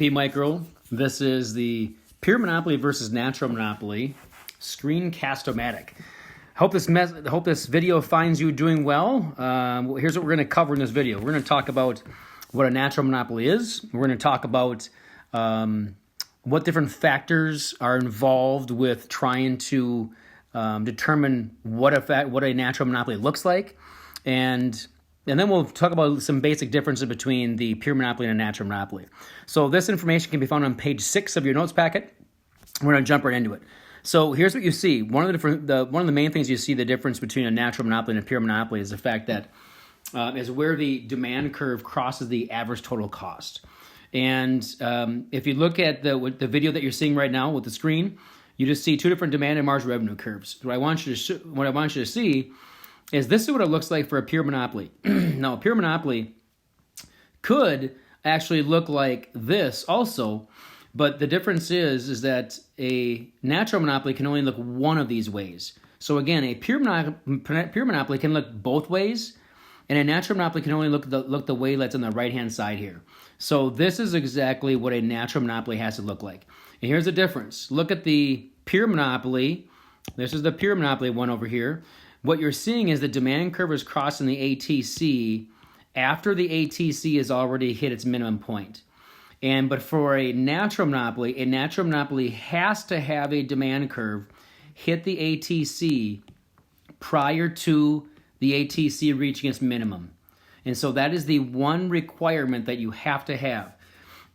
P Micro. This is the pure monopoly versus natural monopoly screencast-o-matic. Hope this video finds you doing well. Here's what we're going to cover in this video. We're going to talk about what a natural monopoly is. We're going to talk about what different factors are involved with trying to determine what a natural monopoly looks like, and then we'll talk about some basic differences between the pure monopoly and a natural monopoly. So this information can be found on page 6 of your notes packet. We're going to jump right into it. So here's what you see. One of the main things you see the difference between a natural monopoly and a pure monopoly is the fact that is where the demand curve crosses the average total cost. And if you look at the video that you're seeing right now with the screen, you just see two different demand and marginal revenue curves. What I want you to see is this is what it looks like for a pure monopoly. Now, a pure monopoly could actually look like this also, but the difference is that a natural monopoly can only look one of these ways. So again, a pure monopoly can look both ways, and a natural monopoly can only look the way that's on the right-hand side here. So this is exactly what a natural monopoly has to look like. And here's the difference. Look at the pure monopoly. This is the pure monopoly one over here. What you're seeing is the demand curve is crossing the ATC after the ATC has already hit its minimum point. But for a natural monopoly has to have a demand curve hit the ATC prior to the ATC reaching its minimum. And so that is the one requirement that you have to have.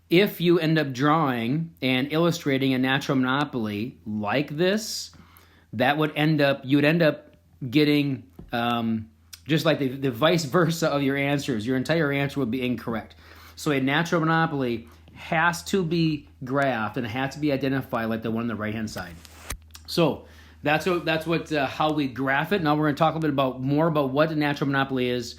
If you end up drawing and illustrating a natural monopoly like this, you'd end up getting just like the vice versa of your answers. Your entire answer would be incorrect. So a natural monopoly has to be graphed and it has to be identified like the one on the right-hand side. So that's how we graph it. Now we're going to talk a little bit more about what a natural monopoly is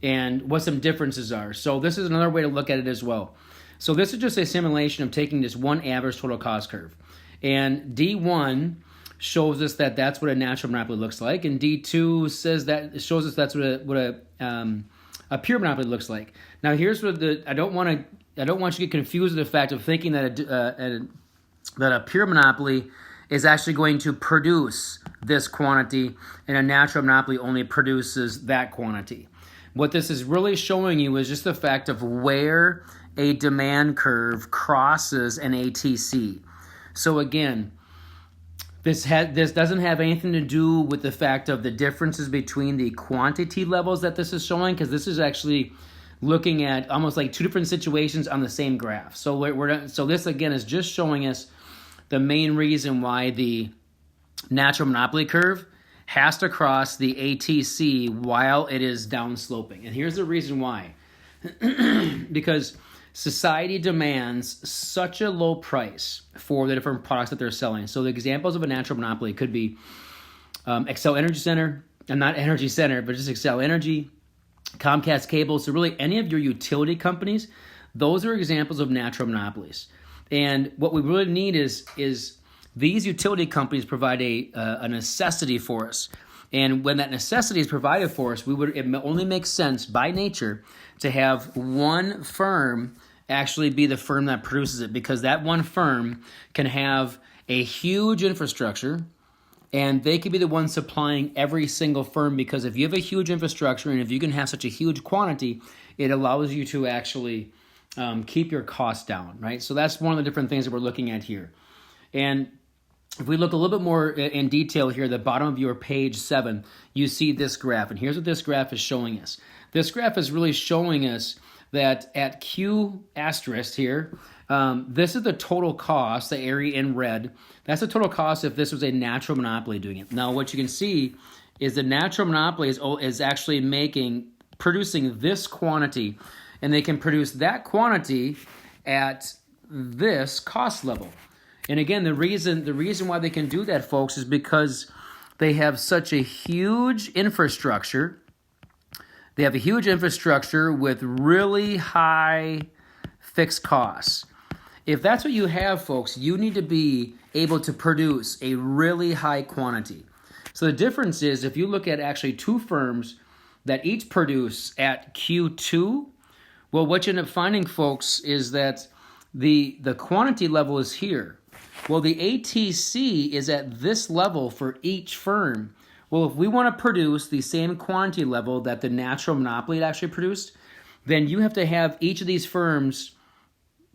and what some differences are. So this is another way to look at it as well. So this is just a simulation of taking this one average total cost curve. And D1 shows us that that's what a natural monopoly looks like, and D2 shows us that's what a pure monopoly looks like. Now here's what I don't want you to get confused with the fact of thinking that a pure monopoly is actually going to produce this quantity, and a natural monopoly only produces that quantity. What this is really showing you is just the fact of where a demand curve crosses an ATC. So again, this doesn't have anything to do with the fact of the differences between the quantity levels that this is showing, because this is actually looking at almost like two different situations on the same graph. So this again is just showing us the main reason why the natural monopoly curve has to cross the ATC while it is downsloping. And here's the reason why. Because society demands such a low price for the different products that they're selling. So the examples of a natural monopoly could be Xcel Energy Center, and not Energy Center, but just Xcel Energy, Comcast Cable. So really any of your utility companies, those are examples of natural monopolies. And what we really need is these utility companies provide a necessity for us. And when that necessity is provided for us, it only makes sense by nature to have one firm actually be the firm that produces it, because that one firm can have a huge infrastructure and they could be the one supplying every single firm, because if you have a huge infrastructure and if you can have such a huge quantity, it allows you to actually keep your costs down, right? So that's one of the different things that we're looking at here. And if we look a little bit more in detail here, the bottom of your page 7, you see this graph. And here's what this graph is showing us. This graph is really showing us that at Q asterisk here, this is the total cost, the area in red. That's the total cost if this was a natural monopoly doing it. Now what you can see is the natural monopoly is actually producing this quantity, and they can produce that quantity at this cost level. And again, the reason why they can do that, folks, is because they have such a huge infrastructure. They have a huge infrastructure with really high fixed costs. If that's what you have, folks, you need to be able to produce a really high quantity. So the difference is, if you look at actually two firms that each produce at Q2, well, what you end up finding, folks, is that the quantity level is here. Well, the ATC is at this level for each firm. Well, if we want to produce the same quantity level that the natural monopoly actually produced, then you have to have each of these firms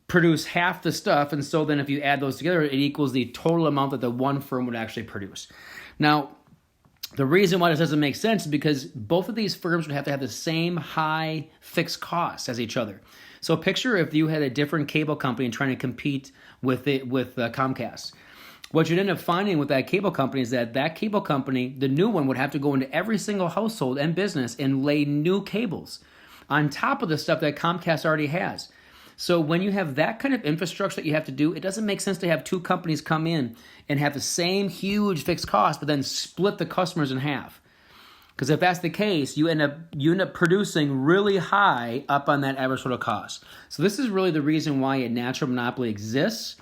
produce half the stuff, and so then if you add those together, it equals the total amount that the one firm would actually produce. Now, the reason why this doesn't make sense is because both of these firms would have to have the same high fixed costs as each other. So picture if you had a different cable company trying to compete with Comcast. What you'd end up finding with that cable company is that cable company, the new one, would have to go into every single household and business and lay new cables on top of the stuff that Comcast already has. So when you have that kind of infrastructure that you have to do, it doesn't make sense to have two companies come in and have the same huge fixed cost, but then split the customers in half. Because if that's the case, you end up producing really high up on that average total cost. So this is really the reason why a natural monopoly exists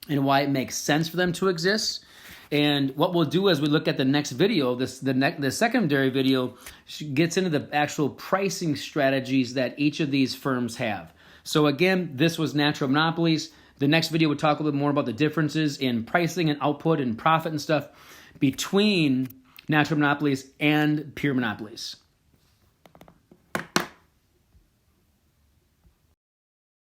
and why it makes sense for them to exist. And what we'll do as we look at the next video, the secondary video gets into the actual pricing strategies that each of these firms have. So again, this was natural monopolies. The next video will talk a little bit more about the differences in pricing and output and profit and stuff between natural monopolies and pure monopolies.